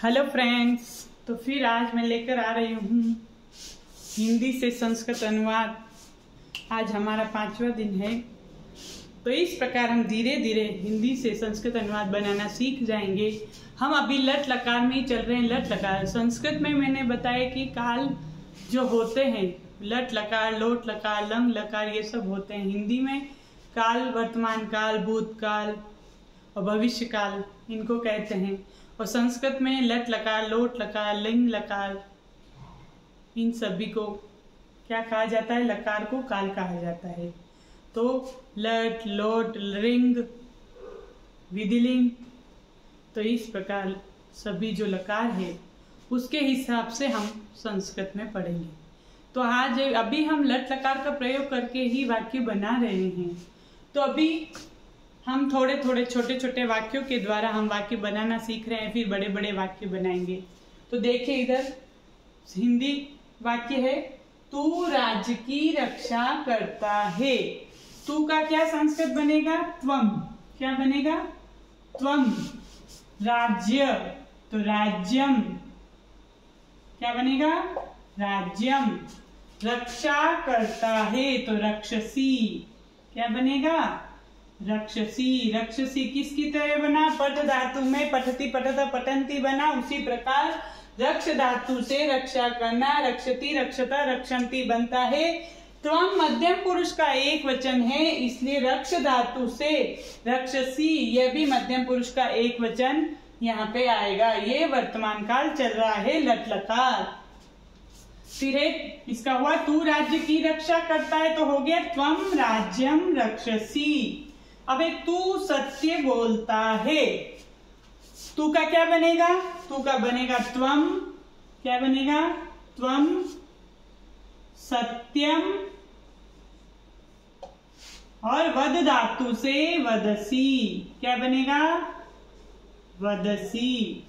Hello friends, तो फिर आज मैं लेकर आ रही हूँ हिंदी से संस्कृत अनुवाद। आज हमारा 5वां दिन है। तो इस प्रकार हम धीरे धीरे हिंदी से संस्कृत अनुवाद बनाना सीख जाएंगे। हम अभी लट लकार में ही चल रहे हैं। लट लकार संस्कृत में मैंने बताया कि काल जो होते हैं, लट लकार, लोट लकार, लंग लकार, ये सब होते हैं। हिंदी में काल वर्तमान काल, भूतकाल और भविष्य काल इनको कहते हैं। और संस्कृत में लट लकार, लोट लकार, लिंग लकार, इन सभी को क्या कहा जाता है? लकार को काल कहा जाता है। तो लट, लोट, रिंग, विधिलिंग, तो इस प्रकार सभी जो लकार है उसके हिसाब से हम संस्कृत में पढ़ेंगे। तो आज अभी हम लट लकार का प्रयोग करके ही वाक्य बना रहे हैं। तो अभी हम थोड़े थोड़े छोटे छोटे वाक्यों के द्वारा हम वाक्य बनाना सीख रहे हैं, फिर बड़े बड़े वाक्य बनाएंगे। तो देखिए, इधर हिंदी वाक्य है, तू राज्य की रक्षा करता है। तू का क्या संस्कृत बनेगा? त्वम। क्या बनेगा? त्वम। राज्य तो राज्यम। क्या बनेगा? राज्यम। रक्षा करता है तो रक्षसी। क्या बनेगा? रक्षसी। रक्षसी किसकी तरह बना? पठ धातु में पठती, पठता, पठंती बना। उसी प्रकार रक्ष धातु से रक्षा करना, रक्षति, रक्षता, रक्षंती बनता है। त्वम मध्यम पुरुष का एक वचन है, इसलिए रक्ष धातु से रक्षसी, यह भी मध्यम पुरुष का एक वचन यहाँ पे आएगा। ये वर्तमान काल चल रहा है, लट लकार। फिर इसका हुआ तू राज्य की रक्षा करता है, तो हो गया त्वम राज्यम रक्षसी। अब तू सत्य बोलता है। तू का क्या बनेगा? तू का बनेगा त्वम। क्या बनेगा? त्वम सत्यम। और वद धातु से वदसी। क्या बनेगा? वदसी।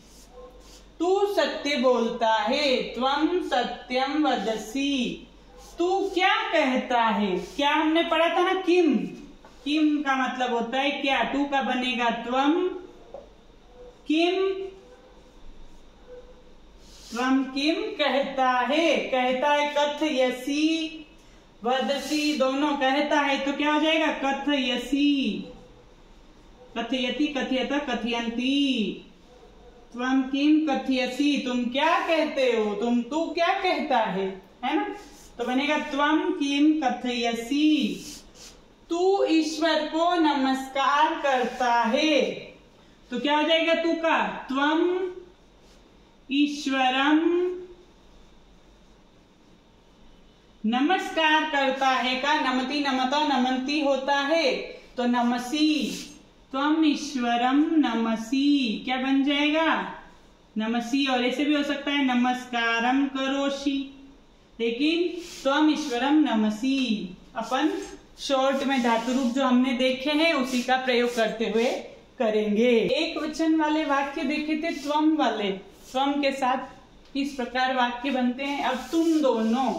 तू सत्य बोलता है, त्वम सत्यम वदसी। तू क्या कहता है? क्या हमने पढ़ा था ना, किम। किम का मतलब होता है क्या। तू का बनेगा त्वम किम। त्वम किम कहता है। कहता है कथयसी, वदसी, दोनों कहता है तो क्या हो जाएगा? कथयसी। कथयति, कथयता, कथयंती। त्वम किम कथयसी, तुम क्या कहते हो? तू क्या कहता है ना? तो बनेगा त्वम किम कथयसी। तू ईश्वर को नमस्कार करता है, तो क्या हो जाएगा? तू का त्वम ईश्वरम। नमस्कार करता है का नमति, नमता, नमंती होता है, तो नमसी। त्वम ईश्वरम नमसी। क्या बन जाएगा? नमसी। और ऐसे भी हो सकता है नमस्कारम करोषि, लेकिन त्वम ईश्वरम नमसी अपन शॉर्ट में धातु रूप जो हमने देखे हैं उसी का प्रयोग करते हुए करेंगे। एक वचन वाले वाक्य देखे थे, त्वम वाले। त्वम के साथ इस प्रकार वाक्य बनते हैं। अब तुम दोनों,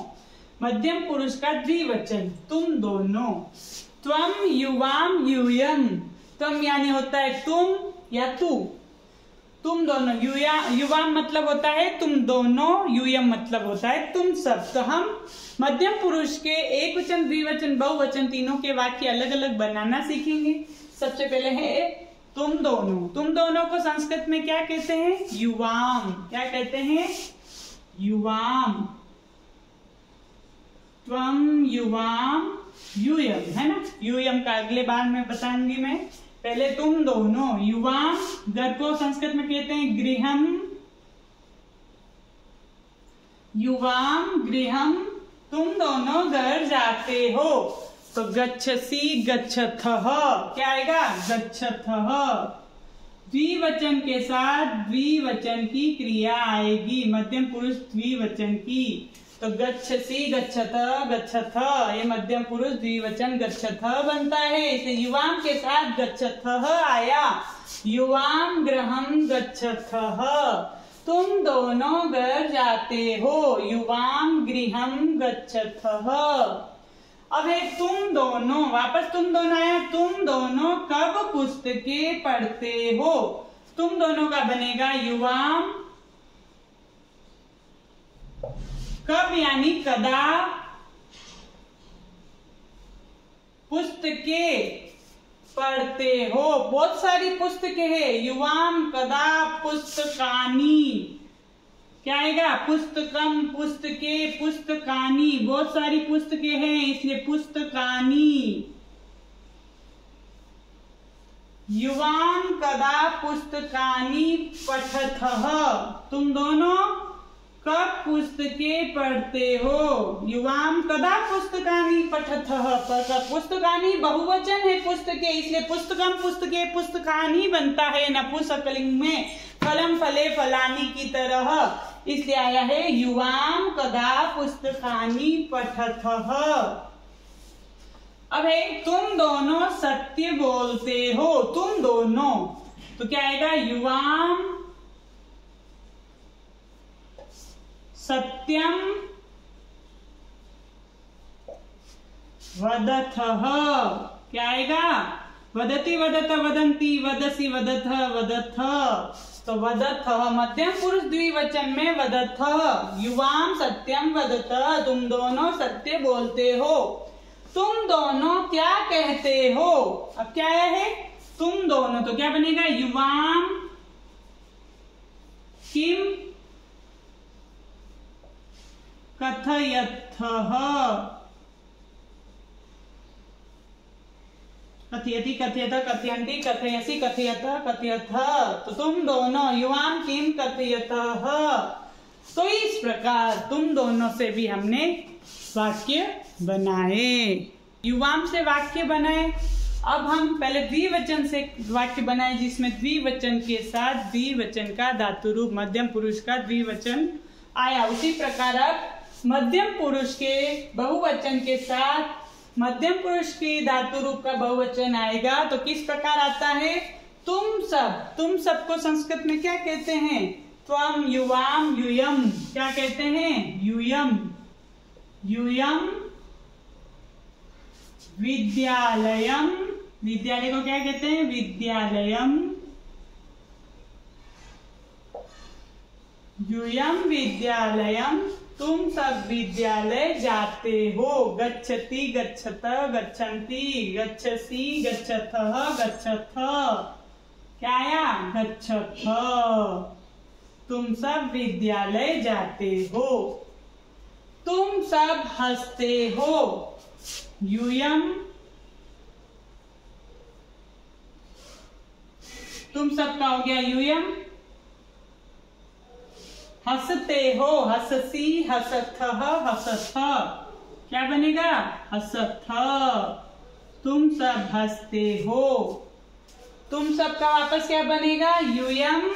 मध्यम पुरुष का द्विवचन, तुम दोनों। त्वम युवाम यूयम। त्वम यानी होता है तुम या तू। तुम दोनों। युवाम मतलब होता है तुम दोनों, यूयम मतलब होता है तुम सब। तो हम मध्यम पुरुष के एक वचन, द्विवचन, बहुवचन तीनों के वाक्य अलग अलग बनाना सीखेंगे। सबसे पहले है तुम दोनों। तुम दोनों को संस्कृत में क्या कहते हैं? युवाम। क्या कहते हैं? युवाम। त्वम युवाम यूयम, है ना। यूयम का अगले बार में बताऊंगी मैं। पहले तुम दोनों। युवाम, घर को संस्कृत में कहते हैं गृहम। युवाम गृहम, तुम दोनों घर जाते हो, तो गच्छसी गच्छथः। क्या आएगा? गच्छथः। द्विवचन के साथ द्विवचन की क्रिया आएगी, मध्यम पुरुष द्विवचन की। तो गच्छसी गच्छथ, गच्छथ, ये मध्यम पुरुष द्विवचन गच्छथ बनता है। इसे युवाम के साथ गच्छथः आया। युवाम गृहम गच्छथः। तुम दोनों घर जाते हो, युवाम गृहम गच्छथः। अब है तुम दोनों, वापस तुम दोनों आया। तुम दोनों कब पुस्तकें पढ़ते हो? तुम दोनों का बनेगा युवाम कब यानी कदा पुस्तकें पढ़ते हो। बहुत सारी पुस्तकें हैं। युवाम कदा पुस्तकानी, क्या आएगा? पुस्तकम, पुस्तकें, पुस्तकानी, बहुत सारी पुस्तकें हैं इसलिए पुस्तकानी। युवाम कदा पुस्तकानी पठतः, तुम दोनों कब पुस्तकें पढ़ते हो। युवाम कदा पुस्तकानी पठतः, पुस्तकानी बहुवचन है पुस्तकें इसलिए पुस्तकम, पुस्तकें, पुस्तकानी बनता है नपुंसकलिंग में, फलम फले फलानी की तरह, इसलिए आया है युवाम कदा पुस्तकानी पठतः। अब है तुम दोनों सत्य बोलते हो। तुम दोनों तो क्या आएगा? युवाम सत्यम वदथः, क्या आएगा? वदति वदत वदंती वदसी वदथ वदथ, तो वदथ मध्यम पुरुष द्विवचन में वदथ। युवाम सत्यम वदत, तुम दोनों सत्य बोलते हो। तुम दोनों क्या कहते हो। अब क्या है? तुम दोनों तो क्या बनेगा? युवाम किम कथयथः, कथयति कथयत कथयन्ति कथयसि कथयत कथयथ, तो तुम दोनों युवाम किम कथयतः। तो इस प्रकार तुम दोनों से भी हमने वाक्य बनाए। युवाम से वाक्य बनाए। अब हम पहले द्विवचन से वाक्य बनाए जिसमें द्विवचन के साथ द्विवचन का धातु रूप मध्यम पुरुष का द्विवचन आया। उसी प्रकार अब मध्यम पुरुष के बहुवचन के साथ मध्यम पुरुष की धातु रूप का बहुवचन आएगा तो किस प्रकार आता है? तुम सब। तुम सब को संस्कृत में क्या कहते हैं? त्वम, युवाम, यूयम, क्या कहते हैं? यूयम। यूयम विद्यालयम, विद्यालय को क्या कहते हैं? विद्यालयम। यूयम विद्यालयम, तुम सब विद्यालय जाते हो। गच्छति गच्छत गच्छन्ति गच्छसि गच्छथः गच्छथ, क्या आया? गच्छथ। तुम सब विद्यालय जाते हो। तुम सब हंसते हो। यूयम, तुम सब का हो गया यूयम। हंसते हो। हंससी हंसथः हंसथ, क्या बनेगा? हंसथ। तुम सब हंसते हो। तुम सब का वापस क्या बनेगा? यूयम।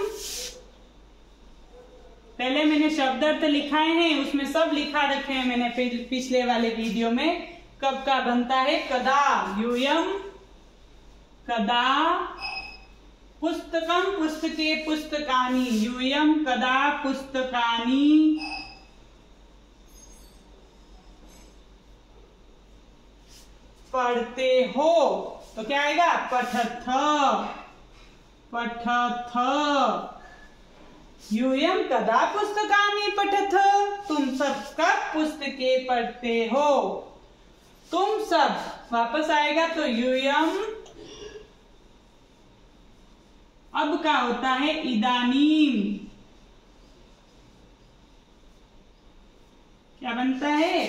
पहले मैंने शब्द अर्थ लिखाए हैं, उसमें सब लिखा रखे हैं मैंने पिछले वाले वीडियो में। कब का बनता है? कदा। यूयम कदा पुस्तकम पुस्तके पुस्तकानी। यूयम कदा पुस्तकानी पढ़ते हो तो क्या आएगा? पठथ। पठथ। यूयम कदा पुस्तकानि पठथ, तुम सब कब पुस्तकें पढ़ते हो। तुम सब वापस आएगा तो यूयम अब का होता है इदानीम, क्या बनता है?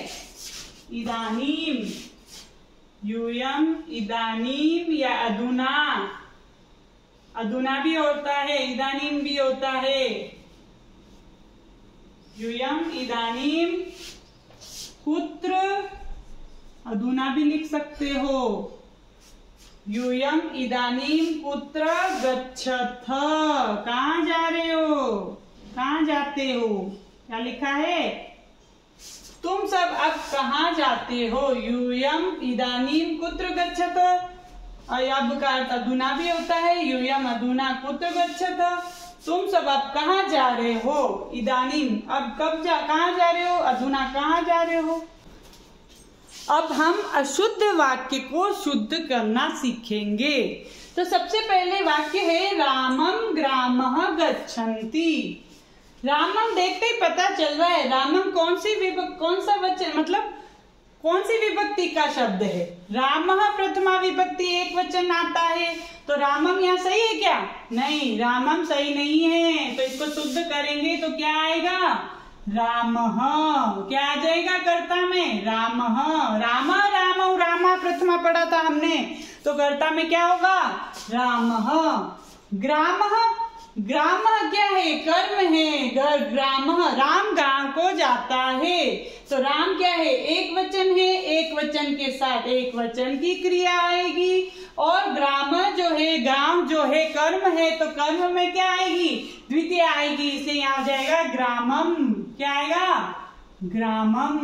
इदानीम। यूयम इदानीम या अधुना, अधुना भी होता है, इदानीम भी होता है। यूयम इदानीम कुत्र, अधुना भी लिख सकते हो। यूयम इदानीम कुत्र गच्छथ, कहाँ जा रहे हो, कहाँ जाते हो, क्या लिखा है? तुम सब अब कहाँ जाते हो। यूयम इदानीम कुत्र गच्छथ, अब का अधुना भी होता है। यूयम अधुना कुत्र गच्छथ, तुम सब अब कहाँ जा रहे हो। इदानीम अब कहाँ जा रहे हो, अधुना कहाँ जा रहे हो। अब हम अशुद्ध वाक्य को शुद्ध करना सीखेंगे। तो सबसे पहले वाक्य है रामम ग्रामः गच्छन्ति। रामम देखते ही पता चल रहा है रामम कौन सा वचन मतलब कौन सी विभक्ति का शब्द है। रामः प्रथमा विभक्ति एक वचन आता है, तो रामम यहाँ सही है क्या? नहीं, रामम सही नहीं है। तो इसको शुद्ध करेंगे तो क्या आएगा? रामः। क्या आ जाएगा कर्ता में? रामः। राम राम रामा प्रथमा पढ़ा था हमने, तो कर्ता में क्या होगा? रामः। ग्रामः, ग्राम क्या है? कर्म है। ग्राम, राम गांव को जाता है, तो राम क्या है? एक वचन है, एक वचन के साथ एक वचन की क्रिया आएगी। और ग्राम जो है, गांव जो है कर्म है, तो कर्म में क्या आएगी? द्वितीय आएगी, इसलिए यहाँ हो जाएगा ग्रामम। क्या आएगा? ग्रामम।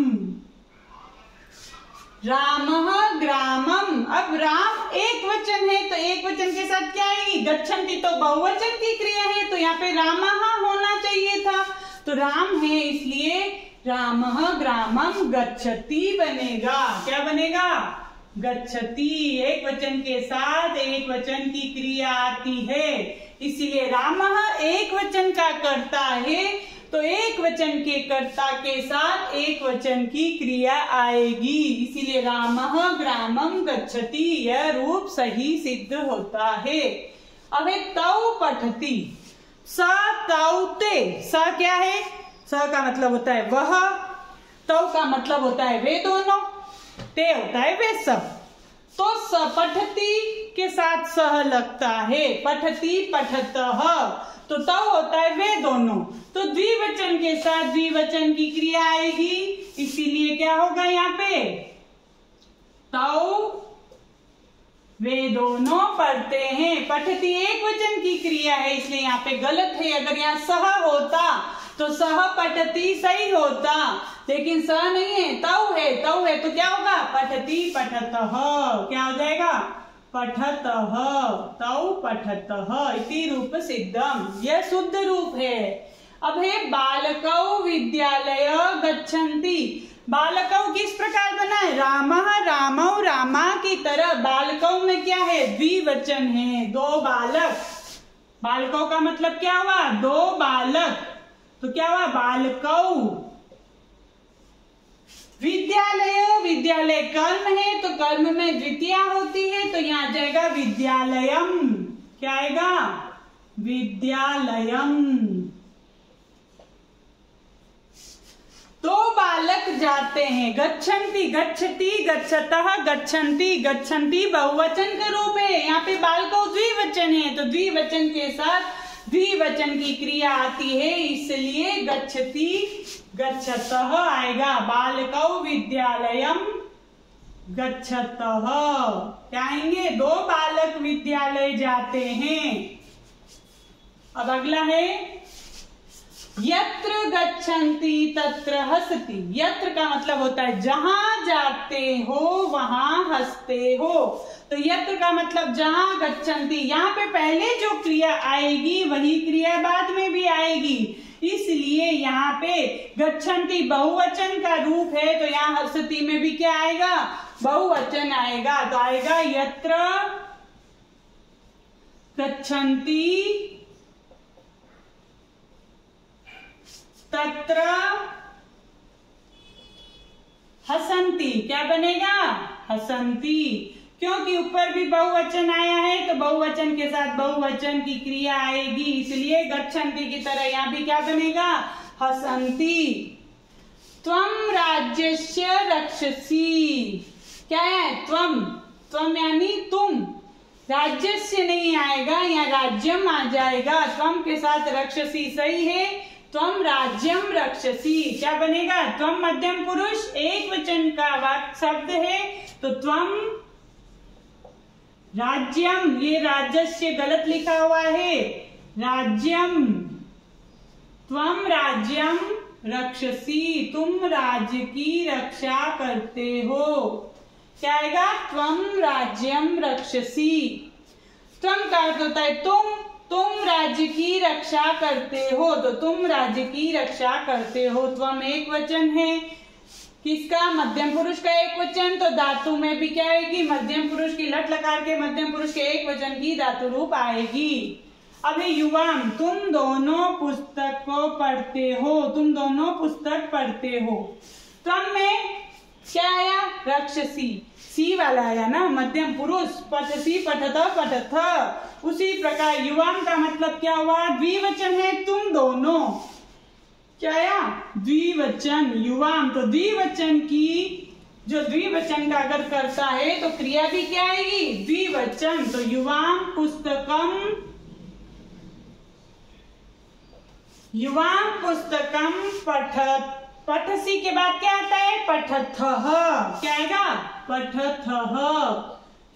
रामः ग्रामम। अब राम एक वचन है, तो एक वचन के साथ क्या आएगी? गच्छन्ति, तो बहुवचन की क्रिया है, तो यहाँ पे रामः होना चाहिए था, तो राम है, इसलिए रामः ग्रामम गच्छति बनेगा। क्या बनेगा? गच्छति। एक वचन के साथ एक वचन की क्रिया आती है, इसीलिए रामः एक वचन का कर्ता है, तो एक वचन के कर्ता के साथ एक वचन की क्रिया आएगी, इसीलिए रामः ग्रामम गच्छति, यह रूप सही सिद्ध होता है। अब है तौ पठति। स तौ ते। स क्या है? स का मतलब होता है वह, तौ का मतलब होता है वे दोनों, ते होता है वे सब। तो स पठति के साथ सह लगता है, पठति पठतः, तो तौ होता है वे दोनों, तो द्विवचन के साथ द्विवचन की क्रिया आएगी, इसीलिए क्या होगा यहाँ पे? तौ वे दोनों पढ़ते हैं। पठति एक वचन की क्रिया है, इसलिए यहाँ पे गलत है। अगर यहाँ सह होता तो सह पठति सही होता, लेकिन सह नहीं है, तौ है, तौ है, तो क्या होगा? पठति पठतः। क्या हो जाएगा? पठतः। तौ पठतः इति रूप सिद्धम, यह शुद्ध रूप है। अब है बालकौ विद्यालय गच्छन्ति। बालकौ किस प्रकार बना है? रामः रामौ रामा की तरह। बालकौ में क्या है? द्विवचन है, दो बालक। बालकौ का मतलब क्या हुआ? दो बालक, तो क्या हुआ? बालकौ। विद्यालय, विद्यालय कर्म है, तो कर्म में द्वितीया होती है, तो यहाँ आ जाएगा विद्यालयम। क्या आएगा? विद्यालयम। दो बालक जाते हैं। गच्छन्ति, गच्छति, गच्छतः, गच्छन्ति, गच्छन्ति बहुवचन का रूप है, यहाँ पे बालकौ द्विवचन है, तो द्विवचन के साथ द्विवचन की क्रिया आती है, इसलिए गच्छति गच्छतः आएगा। बालकौ विद्यालयम गच्छतः। क्या आएंगे? दो बालक विद्यालय जाते हैं। अब अगला है यत्र गच्छन्ति तत्र हसति। यत्र का मतलब होता है जहां जाते हो वहां हंसते हो, तो यत्र का मतलब जहां गच्छन्ति, यहाँ पे पहले जो क्रिया आएगी वही क्रिया बाद में भी आएगी, इसलिए यहाँ पे गच्छन्ति बहुवचन का रूप है, तो यहाँ हसति में भी क्या आएगा? बहुवचन आएगा, तो आएगा यत्र गच्छन्ति तत्र हसन्ति। क्या बनेगा? हसन्ति, क्योंकि ऊपर भी बहुवचन आया है, तो बहुवचन के साथ बहुवचन की क्रिया आएगी, इसलिए गच्छन्ति की तरह यहाँ भी क्या बनेगा? हसन्ति। त्वं राज्यस्य रक्षसि। क्या है? त्वं, त्वं यानी तुम, राज्यस्य नहीं आएगा, यहाँ राज्यम आ जाएगा, त्वं के साथ रक्षसि सही है, त्वं राज्यम रक्षसि। क्या बनेगा? त्वं मध्यम पुरुष एक वचन का वाक्य शब्द है, तो त्वं राज्यम, ये राज्यस्य गलत लिखा हुआ है, राज्यम, त्वं राज्यम रक्षसि, तुम राज्य की रक्षा करते हो। क्या आएगा? त्वं राज्यम रक्षसि। त्वं का अर्थ होता है तुम राज्य की रक्षा करते हो, तो तुम राज्य की रक्षा करते हो। त्वं एक वचन है, किसका? मध्यम पुरुष का एक वचन, तो धातु में भी क्या आएगी? मध्यम पुरुष की, लट लकार के मध्यम पुरुष के एक वचन की धातु रूप आएगी। अब युवाम, तुम दोनों पुस्तक को पढ़ते हो, तुम दोनों पुस्तक पढ़ते हो। त्रम में क्या आया? रक्षसी, सी वाला आया ना, मध्यम पुरुष, पठसी पठत पठथ। उसी प्रकार युवाम का मतलब क्या हुआ? द्विवचन है, तुम दोनों। क्या आया? द्विवचन, युवाम। तो द्विवचन की, जो द्विवचन का अगर करता है तो क्रिया भी क्या आएगी? द्विवचन। तो युवाम पुस्तकम, युवाम पुस्तकम पठत। पठसी के बाद क्या आता है? पठथः। क्या आएगा? पठथः।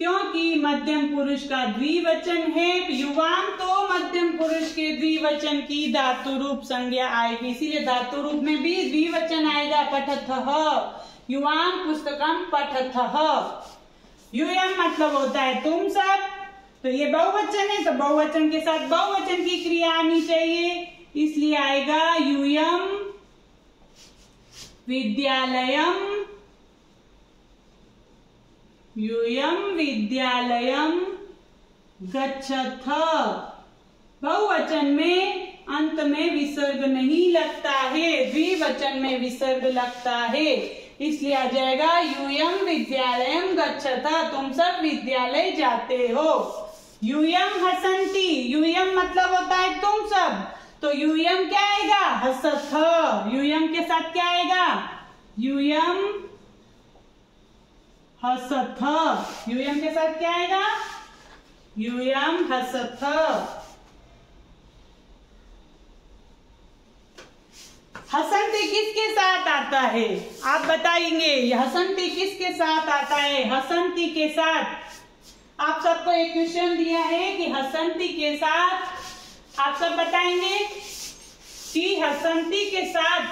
क्योंकि मध्यम पुरुष का द्विवचन है, युवाम तो मध्यम पुरुष के द्विवचन की धातु रूप संज्ञा आएगी, इसीलिए धातु रूप में भी द्विवचन आएगा, पठथः। युवाम पुस्तकम पठथः। यूयम मतलब होता है तुम सब, तो ये बहुवचन है, तो बहुवचन के साथ बहुवचन की क्रिया आनी चाहिए, इसलिए आएगा यूयम विद्यालयम, यूयम विद्यालयम गच्छथ। बहुवचन में अंत में विसर्ग नहीं लगता है, द्विवचन में विसर्ग लगता है, इसलिए आ जाएगा यूयम विद्यालयम गच्छथ, तुम सब विद्यालय जाते हो। यूयम हसंती, यूयम मतलब होता है तुम सब, तो यूयम क्या आएगा? हसथ। यूयम के साथ क्या आएगा? यूयम हसथ। यूयम के साथ क्या आएगा? यूयम हसथ। हसंती किसके साथ आता है? आप बताएंगे हसंती किसके साथ आता है? हसंती के साथ आप सबको एक क्वेश्चन दिया है कि हसंती के साथ आप सब बताएंगे कि हसंती के साथ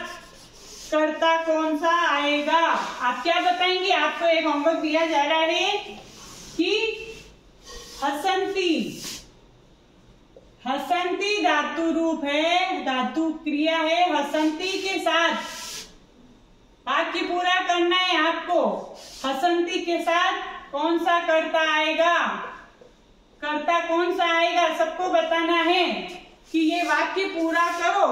कर्ता कौन सा आएगा। आप क्या बताएंगे? आपको एक होमवर्क दिया जा रहा है कि हसंती, हसंती धातु रूप है, धातु क्रिया है, हसंती के साथ वाक्य पूरा करना है आपको। हसंती के साथ कौन सा कर्ता आएगा, कर्ता कौन सा आएगा, सबको बताना है कि ये वाक्य पूरा करो।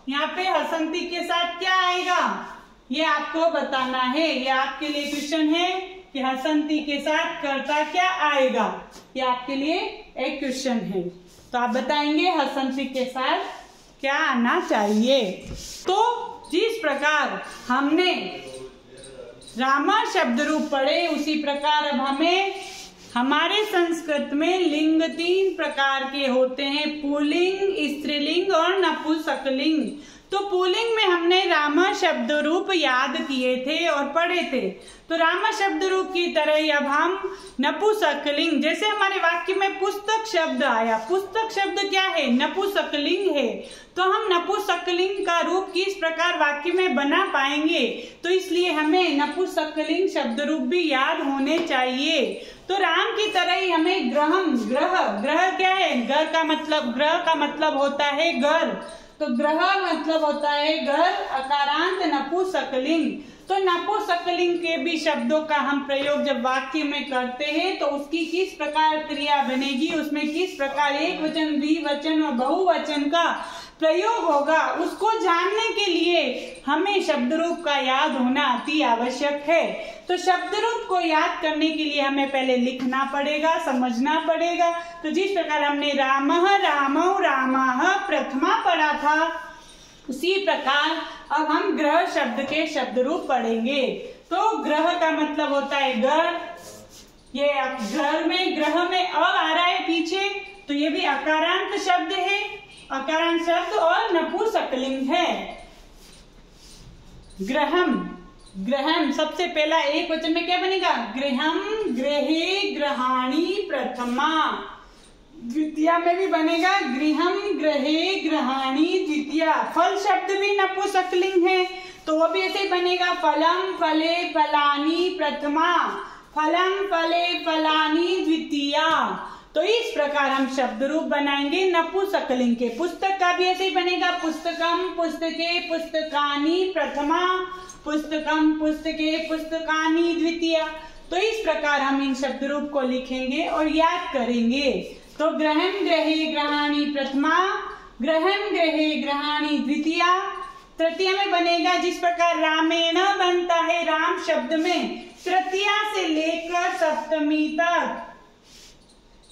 यहाँ पे हसंती के साथ क्या आएगा ये आपको बताना है। ये आपके लिए क्वेश्चन है कि हसंती के साथ कर्ता क्या आएगा, ये आपके लिए एक क्वेश्चन है। तो आप बताएंगे हसंती के साथ क्या आना चाहिए। तो जिस प्रकार हमने रामा शब्द रूप पढ़े, उसी प्रकार अब हमें हमारे संस्कृत में लिंग 3 प्रकार के होते हैं, पुल्लिंग, स्त्रीलिंग और नपुंसकलिंग। तो पुल्लिंग में हमने रामा शब्द रूप याद किए थे और पढ़े थे। तो रामा शब्द रूप की तरह अब हम नपुंसकलिंग, जैसे हमारे वाक्य में पुस्तक शब्द आया, पुस्तक शब्द क्या है? नपुंसकलिंग है। तो हम नपुंसकलिंग का रूप किस प्रकार वाक्य में बना पाएंगे, तो इसलिए हमें नपुंसकलिंग शब्द रूप भी याद होने चाहिए। तो राम की तरह ही हमें ग्रहम, ग्रह, ग्रह क्या है? घर का मतलब, ग्रह का मतलब होता है घर, तो ग्रह मतलब होता है घर, अकारांत नपुंसकलिंग। तो नपुंसकलिंग के भी शब्दों का हम प्रयोग जब वाक्य में करते हैं तो उसकी किस प्रकार क्रिया बनेगी, उसमें किस प्रकार एक वचन, द्विवचन और बहुवचन का प्रयोग होगा, उसको जानने के लिए हमें शब्द रूप का याद होना अति आवश्यक है। तो शब्द रूप को याद करने के लिए हमें पहले लिखना पड़ेगा, समझना पड़ेगा। तो जिस प्रकार हमने रामः, रामौ, रामाः प्रथमा पढ़ा था, उसी प्रकार अब हम ग्रह शब्द के शब्द रूप पढ़ेंगे। तो ग्रह का मतलब होता है घर, ये घर में, ग्रह में अ आ रहा है पीछे, तो ये भी अकारांत शब्द है, अकारांत शब्द और नपुंसकलिंग है। ग्रहम, ग्रहम सबसे पहला एक वचन में क्या बनेगा? गृहम, गृहे, गृहाणी प्रथमा। द्वितीया में भी बनेगा गृहम, गृहे, गृहाणी द्वितीया। फल शब्द भी नपुंसकलिंग है, तो वो भी ऐसे ही बनेगा, फलम, फले, फलानी प्रथमा, फलम, फले, फलानी द्वितीया। तो इस प्रकार हम शब्द रूप बनाएंगे नपुंसकलिंग के। पुस्तक का भी ऐसे ही बनेगा, पुस्तकम, पुस्तके, पुस्तकानी प्रथमा, पुस्तकम, पुस्तके, पुस्तकानी द्वितीया। तो इस प्रकार हम इन शब्द रूप को लिखेंगे और याद करेंगे। तो ग्रहम ग्रहे ग्रहाणी प्रथमा, ग्रहम ग्रहे ग्रहाणी द्वितीया, तृतीया में बनेगा जिस प्रकार रामेण बनता है राम शब्द में तृतीया से लेकर सप्तमी तक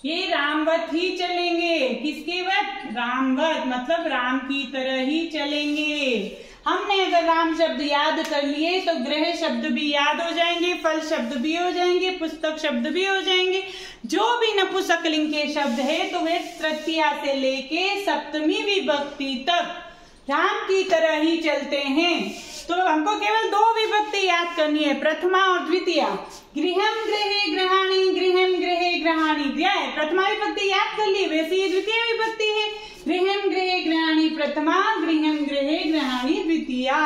ये रामवत ही चलेंगे। किसके वत? रामवत, मतलब राम की तरह ही चलेंगे। हमने अगर राम शब्द याद कर लिए तो ग्रह शब्द भी याद हो जाएंगे, फल शब्द भी हो जाएंगे, पुस्तक शब्द भी हो जाएंगे। जो भी नपुंसकलिंग के शब्द है तो वे तृतीया से लेके सप्तमी विभक्ति तक राम की तरह ही चलते हैं। तो हमको केवल 2 विभक्ति याद करनी है, प्रथमा और द्वितीया। गृहम ग्रहे ग्रहाणी, गृहम ग्रहे ग्रहाणी प्रथमा विभक्ति याद कर ली, वैसे ही द्वितीय विभक्ति है। गृहम ग्रहे ग्रहाणी प्रथमा, गृहम ग्रहे ग्रहाणी द्वितीया।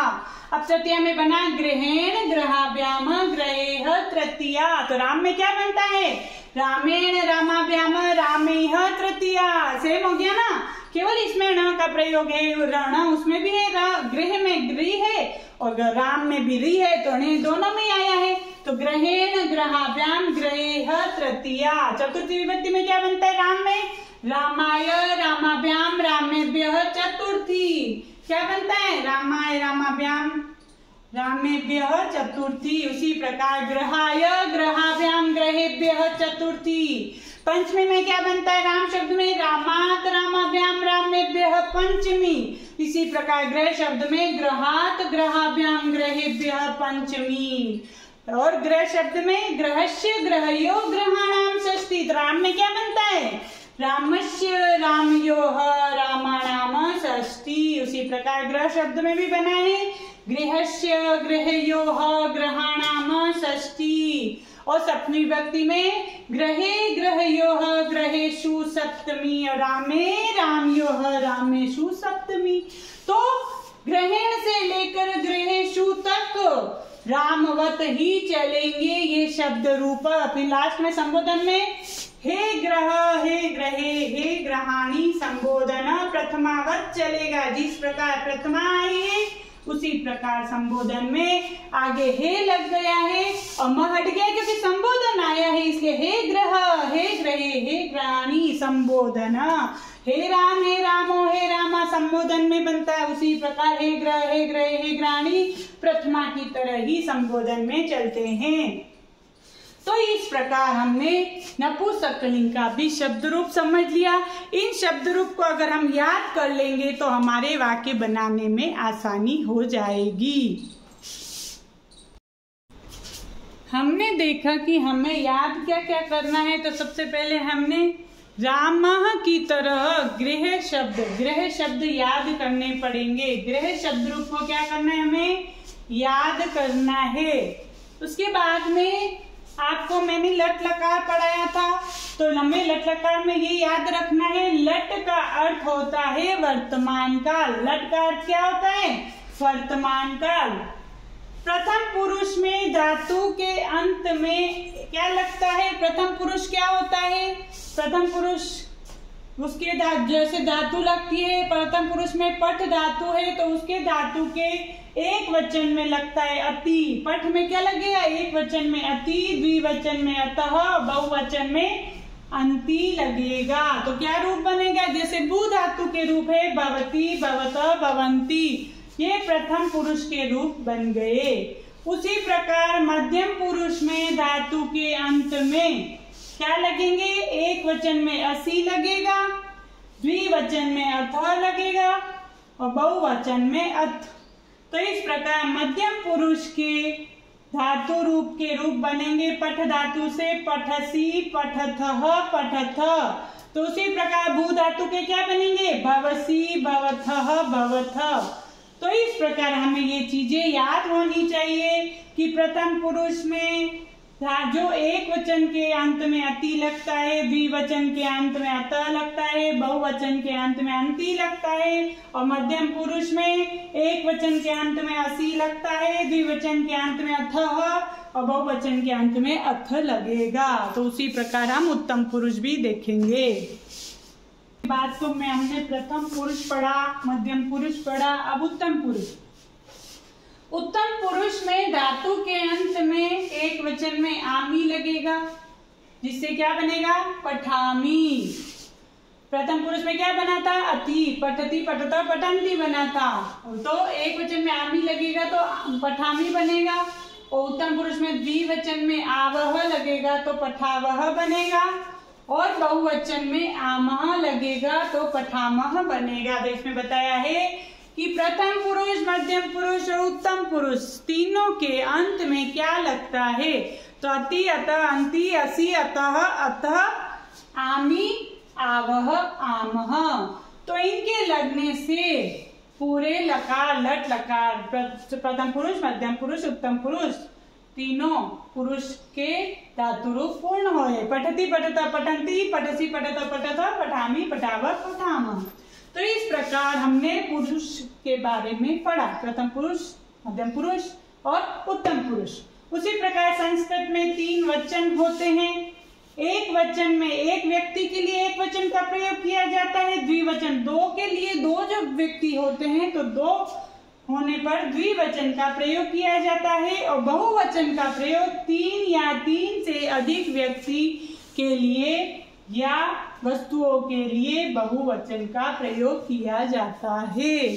अब तृतीया में बना ग्रहेण ग्रहाभ्याम ग्रहेह तृतीया। तो राम में क्या बनता है? रामेण रामाभ्याम रामेह तृतीया। सेम हो गया ना, केवल इसमें ण का प्रयोग है, रण उसमें भी है, गृह में ग्री है और राम में भी री है, तो दोनों में आया है। तो ग्रहेण ग्रहाभ्याम ग्रहेह तृतीया। चतुर्थी विभक्ति में क्या बनता है? राम में रामाय रामाभ्याम रामेभ्यः चतुर्थी। क्या बनता है? रामाय रामाभ्याम रामेभ्यः चतुर्थी। उसी प्रकार ग्रहाय ग्रहाभ्याम ग्रहेभ्यः चतुर्थी। पंचमी में क्या बनता है? राम शब्द में रामात रामाभ्याम रामेभ्यः पंचमी। इसी प्रकार ग्रह शब्द में ग्रहात ग्रहाभ्याम ग्रहेभ्यः पंचमी। और ग्रह शब्द में ग्रहस्य ग्रहयो ग्रहाणाम षष्ठी। राम में क्या बनता है? रामस्य रामयोः रामाणाम षष्ठी। उसी प्रकार ग्रह शब्द में भी बना है गृहस्य गृहयोः ग्रहाणाम षष्ठी। और सप्तमी विभक्ति में ग्रहे ग्रहयोः ग्रहेषु सप्तमी और रामे रामयोः रामेषु सप्तमी। तो ग्रहेण से लेकर ग्रहेषु तक रामवत ही चलेंगे ये शब्द रूप। फिर लास्ट में संबोधन में हे ग्रह हे ग्रहे हे ग्रहाणी संबोधन प्रथमावत चलेगा। जिस प्रकार प्रथमा आई है उसी प्रकार संबोधन में आगे हे लग गया है और म हट गया क्योंकि संबोधन आया है, इसलिए हे ग्रह हे ग्रहे हे ग्रहाणी संबोधन। हे रामो हे रामा संबोधन में बनता है। उसी प्रकार हे ग्रहे हे ग्रहाणी प्रथमा की तरह ही संबोधन में चलते हैं। तो इस प्रकार हमने नपुंसकलिंग का भी शब्द रूप समझ लिया। इन शब्द रूप को अगर हम याद कर लेंगे तो हमारे वाक्य बनाने में आसानी हो जाएगी। हमने देखा कि हमें याद क्या क्या करना है। तो सबसे पहले हमने रामः की तरह गृह शब्द याद करने पड़ेंगे। गृह शब्द रूप को क्या करना है? हमें याद करना है। उसके बाद में आपको मैंने लट लकार पढ़ाया था, तो हमें लट लकार में ये याद रखना है, लट का अर्थ होता है वर्तमान काल। लट का अर्थ क्या होता है? वर्तमान काल। प्रथम पुरुष में धातु के अंत में क्या लगता है? प्रथम पुरुष क्या होता है? प्रथम पुरुष उसके जैसे धातु लगती है, प्रथम पुरुष में पठ धातु है तो उसके धातु के एक वचन में लगता है अति। पठ में क्या लगेगा? एक वचन में अति, द्विवचन में अतः, बहुवचन में अंति लगेगा। तो क्या रूप बनेगा? जैसे भू धातु के रूप है भवती भवतः भवंती, ये प्रथम पुरुष के रूप बन गए। उसी प्रकार मध्यम पुरुष में धातु के अंत में क्या लगेंगे? एक वचन में असी लगेगा, द्विवचन में अथ लगेगा और बहुवचन में अथ। तो इस प्रकार मध्यम पुरुष के धातु रूप के रूप बनेंगे पठ धातु से पठसी पठथः पठथ। तो उसी प्रकार भू धातु के क्या बनेंगे? भवसी भवथः भवथ। तो इस प्रकार हमें ये चीजें याद होनी चाहिए कि प्रथम पुरुष में जो एक वचन के अंत में अति लगता है, द्विवचन के अंत में अतः लगता है, बहुवचन के अंत में अंति लगता है और मध्यम पुरुष में एक वचन के अंत में असी लगता है, द्विवचन के अंत में अथः और बहुवचन के अंत में अथ लगेगा। तो उसी प्रकार हम उत्तम पुरुष भी देखेंगे। बात को में हमने प्रथम पुरुष पढ़ा, मध्यम पुरुष पढ़ा, अब उत्तम पुरुष। उत्तम पुरुष में धातु के अंत में एक वचन में आमी लगेगा, जिससे क्या बनेगा? पठामी। प्रथम पुरुष में क्या बना था? अति, पठति, पठता, पठन्ति बना था। तो एक वचन में आमी लगेगा तो पठामी बनेगा, और उत्तम पुरुष में द्विवचन में आवह लगेगा तो पठावह बनेगा, और बहुवचन में आमह लगेगा तो पठामह बनेगा। तो इसमें बताया है कि प्रथम पुरुष, मध्यम पुरुष और उत्तम पुरुष तीनों के अंत में क्या लगता है? तो अति, अतः, अंति, असि, अतः, अतः, आमी, आवह, आमह। तो इनके लगने से पूरे लकार, लट लकार, प्रथम पुरुष, मध्यम पुरुष, उत्तम पुरुष तीनों पुरुष के धातु रूप पूर्ण होए। पठति, पठता, पठन्ति, पठसि, पठता, पठता, पठामी, पठावह, पठामह। तो इस प्रकार हमने पुरुष के बारे में पढ़ा, प्रथम पुरुष, मध्यम पुरुष और उत्तम पुरुष। उसी प्रकार संस्कृत में 3 वचन होते हैं। एक वचन में एक व्यक्ति के लिए एक वचन का प्रयोग किया जाता है, द्विवचन 2 के लिए 2 जब व्यक्ति होते हैं तो 2 होने पर द्विवचन का प्रयोग किया जाता है, और बहुवचन का प्रयोग 3 या 3 से अधिक व्यक्ति के लिए या वस्तुओं के लिए बहुवचन का प्रयोग किया जाता है।